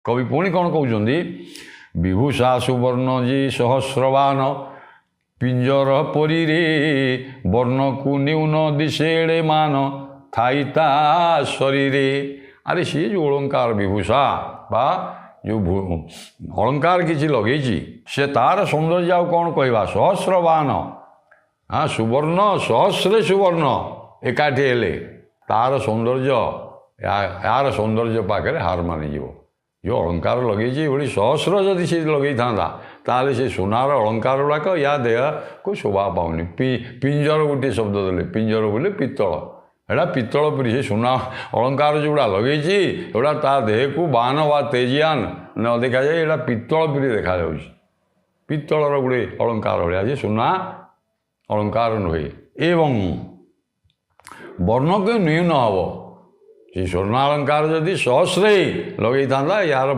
कवि पुणी कौन कहते विभूषा सुवर्णजी सहस्रवान पिंजर परी रे वर्ण को न्यून दिशेड़े मान थाईता शरीर। अरे सी जो अलंकार विभूषा बा जो अलंकार किसी लगे से तार सौंदर्य आउ कौन कहवा सहस्रवान हाँ सुवर्ण सहस्रे सुवर्ण एकाठी हेले तार सौंदर्य यार सौंदर्य पाखे हार मानिज जो अलंकार लगे ये सहस्र जदि से लगे था ताले से सुनार अलंकार गुड़ाक या देह को शोभा पाऊनी। पिंजर गोटे शब्द देले पिंजर बोले पित्तल एटा पित्तल परी से सुना अलंकार जोड़ा लगे एटा ता देह को बान वा तेजियान न देखा जाए एटा पित्तल परी देखा पित्तलर गोटे अलंकार भाया जे सुना अलंकार नुहे एवं वर्ण को न्यून हम से स्वर्णालंकार जदि सहस्रे लगे था यार